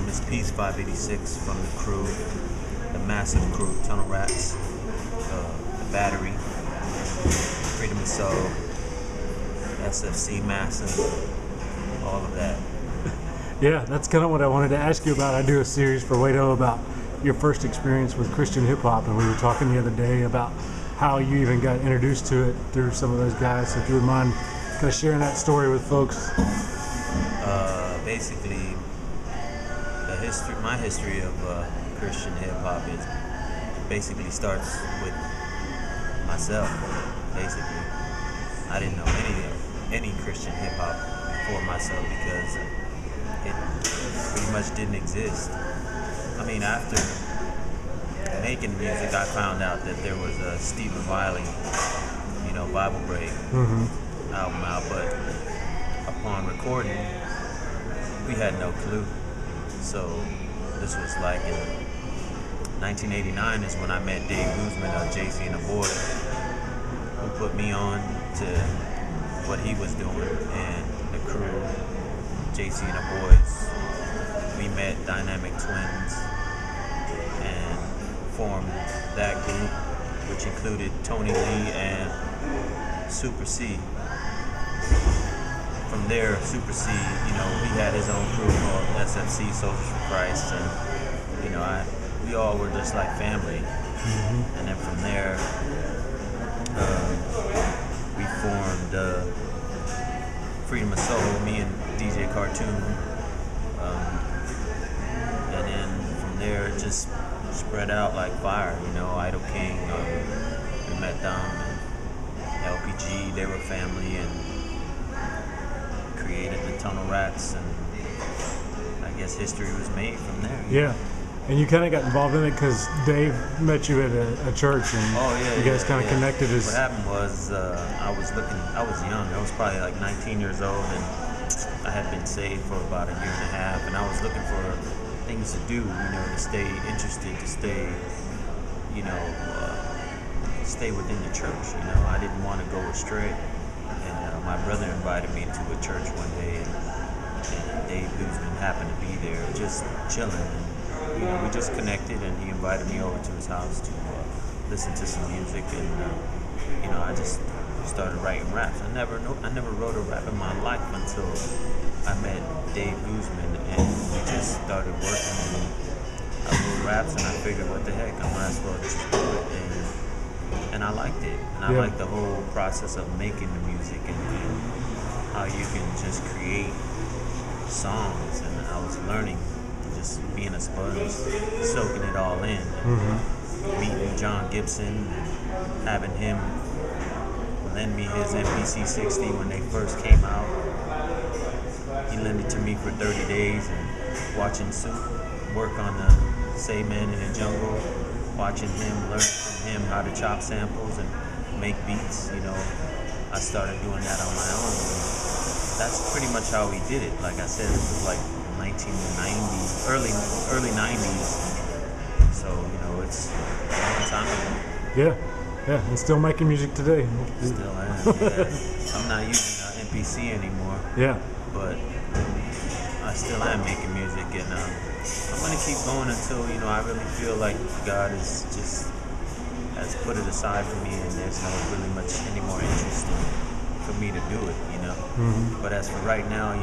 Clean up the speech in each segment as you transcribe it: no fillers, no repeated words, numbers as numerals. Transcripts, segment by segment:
is Peace 586 from the crew, the massive crew, Tunnel Rats, the Battery, Freedom of Soul, SFC Massive, all of that. Yeah, that's kind of what I wanted to ask you about. I do a series for I.D.O.L about your first experience with Christian hip hop, and we were talking the other day about how you even got introduced to it through some of those guys. So if you would mind kind of sharing that story with folks. Basically, my history of Christian hip hop basically starts with myself. Basically, I didn't know any Christian hip hop before myself because it pretty much didn't exist. I mean, after making music, I found out that there was a Stephen Wiley, Bible Break album out, but upon recording, we had no clue. So this was like in 1989 is when I met Dave Guzman of JC and the Boys, who put me on to what he was doing, and the crew, JC and the Boys. We met Dynamic Twins and formed that group, which included Tony Lee and Super C. From there, Super C, he had his own crew called SFC, Soldiers for Christ, and we all were just like family. And then from there, we formed Freedom of Soul, me and DJ Cartoon, and then from there it just spread out like fire. I.D.O.L King, we met them, and LPG, they were family, and created the Tunnel Rats, and I guess history was made from there. Yeah, and you kind of got involved in it because Dave met you at a church, and you guys kind of connected. What happened was I was young. I was probably like 19 years old, and I had been saved for about a year and a half, and I was looking for things to do, to stay interested, to stay, stay within the church. I didn't want to go astray. And my brother invited me to a church one day, and Dave Guzman happened to be there, just chilling. And, we just connected, and he invited me over to his house to listen to some music, and I just started writing raps. I never wrote a rap in my life until I met Dave Guzman, and we just started working. And I wrote raps, and I figured, what the heck, I might as well just do it. And I liked it, and I liked the whole process of making the music and how you can just create songs. And I was learning, just being a sponge, soaking it all in. Meeting John Gibson, and having him lend me his MPC 60 when they first came out. He lent it to me for 30 days, and watching Soup work on the Say Man in the Jungle, watching him, learn from him how to chop samples and make beats, I started doing that on my own. That's pretty much how we did it. Like I said, this was like 1990s, early 90s. So, it's a long time ago. Yeah, and still making music today. Still am, yeah. I'm not using MPC anymore. Yeah. But I still am making music, and I'm gonna keep going until I really feel like God has put it aside for me, and there's not really much any more interest for me to do it. But as for right now,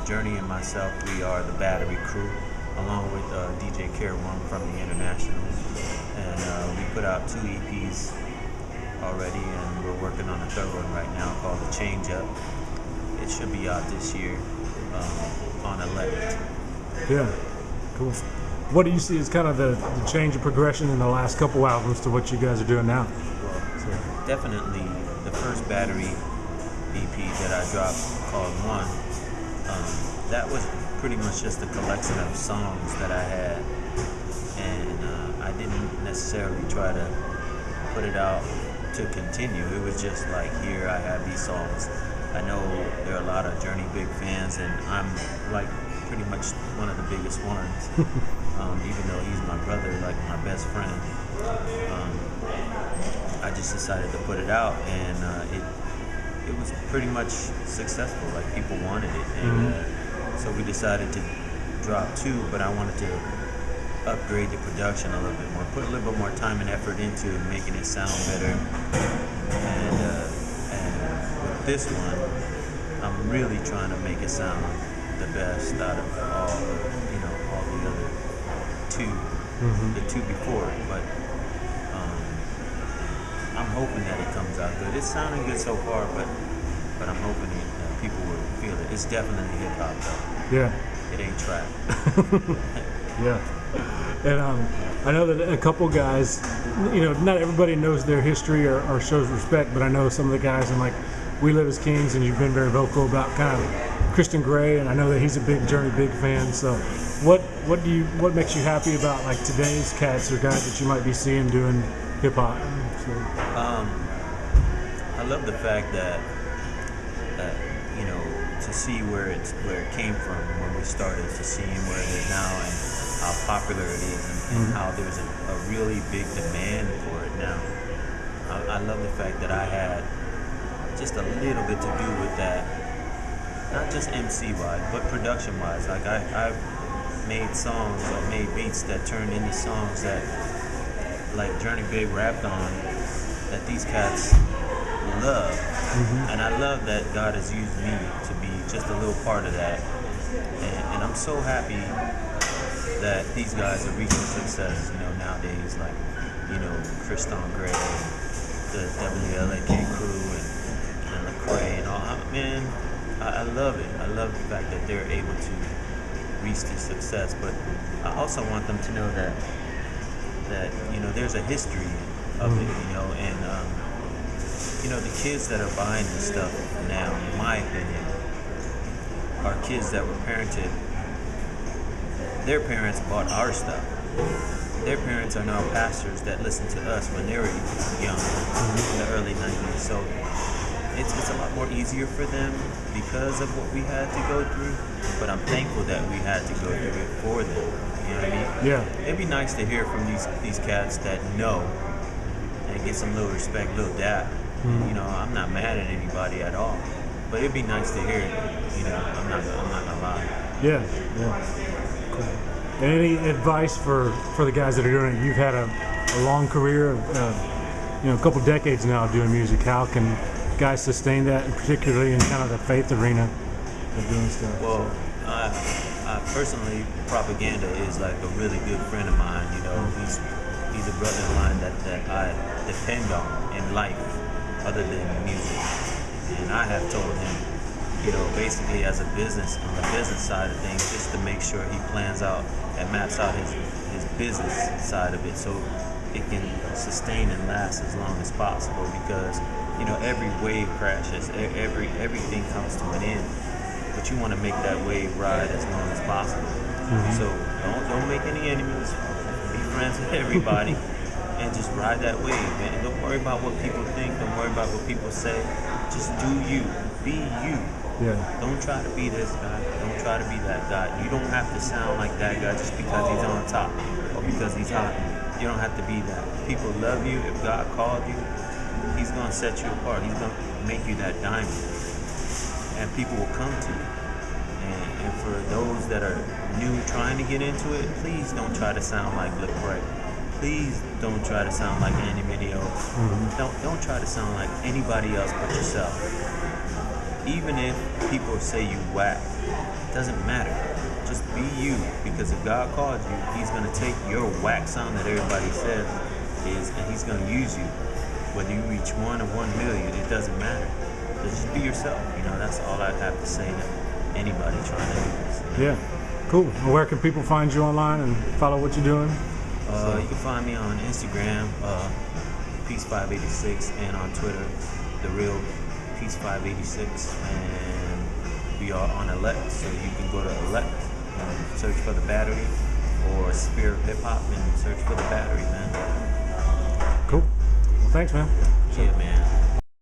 Journey and myself, we are the Battery crew, along with DJ Care1 from the Internationals, and we put out 2 EPs already, and we're working on a third one right now called The Change Up. It should be out this year on 11th. Yeah, cool. What do you see as kind of the change of progression in the last couple albums to what you guys are doing now? Well, definitely the first Battery EP that I dropped called One, that was pretty much just a collection of songs that I had, and I didn't necessarily try to put it out to continue. It was just like, here, I have these songs. I know there are a lot of Journey big fans, and I'm like pretty much one of the biggest ones. Even though he's my brother, like my best friend. I just decided to put it out, and it was pretty much successful. Like, people wanted it, and so we decided to drop too, but I wanted to upgrade the production a little bit more, put a little bit more time and effort into making it sound better. And with this one, I'm really trying to make it sound the best out of all the other two, the two before it. But I'm hoping that it comes out good. It's sounding good so far, but I'm hoping that people will feel it. It's definitely hip hop though. Yeah. It ain't trap. Yeah. And I know that a couple guys, not everybody knows their history or shows respect, but I know some of the guys in like We Live as Kings, and you've been very vocal about kind of Christian Grey, and I know that he's a big Journey big fan. So what makes you happy about like today's cats or guys that you might be seeing doing hip hop? So. I love the fact that to see where it came from when we started, to seeing where it is now and how popular it is, and how there's a really big demand for it now. I love the fact that I had just a little bit to do with that, not just MC wise, but production wise. Like I've made songs or made beats that turned into songs that like Journey Big rapped on, that these cats love. And I love that God has used me to be just a little part of that. And I'm so happy that these guys are reaching success, nowadays, like, Christian Grey, the WLAK crew, and Lecrae, and all. Man, I love it. I love the fact that they're able to reach this success. But I also want them to know that there's a history of it, and the kids that are buying this stuff now, in my opinion, are kids that were parented. Their parents bought our stuff. Their parents are now pastors that listened to us when they were young, in the early 90s. So it's a lot more easier for them because of what we had to go through. But I'm thankful that we had to go through it for them. You know what I mean? Yeah. It'd be nice to hear from these cats that know and get some little respect, little dap. I'm not mad at anybody at all, but it'd be nice to hear it. I'm not gonna lie. Yeah. Cool. And any advice for the guys that are doing it? You've had a long career, a couple decades now of doing music. How can guys sustain that, and particularly in kind of the faith arena of doing stuff? Well, I personally, Propaganda is like a really good friend of mine. He's a brother of mine that I depend on in life, other than music. And I have told him, basically as a business, on the business side of things, just to make sure he plans out and maps out his business side of it so it can sustain and last as long as possible, because every wave crashes, everything comes to an end, but you want to make that wave ride as long as possible. So don't make any enemies, be friends with everybody, and just ride that wave, man. Don't worry about what people think, don't worry about what people say, just do you, be you. Yeah. Don't try to be this guy. Don't try to be that guy. You don't have to sound like that guy just because he's on top or because he's hot. You don't have to be that. People love you. If God called you, he's going to set you apart. He's going to make you that diamond. And people will come to you. And for those that are new trying to get into it, please don't try to sound like Lecrae. Please don't try to sound like Andy Mineo. Don't try to sound like anybody else but yourself. Even if people say you whack, it doesn't matter. Just be you, because if God called you, he's going to take your whack sound that everybody says is, and he's going to use you. Whether you reach 1 or 1 million, it doesn't matter. Just be yourself. That's all I have to say to anybody trying to do this. Yeah, cool. Well, where can people find you online and follow what you're doing? You can find me on Instagram, Peace586, and on Twitter, The Real Peace586, and we are on Elect, so you can go to Elect and search for The Battery, or Spirit Hip Hop and search for The Battery, man. Cool. Well, thanks, man. Yeah, man.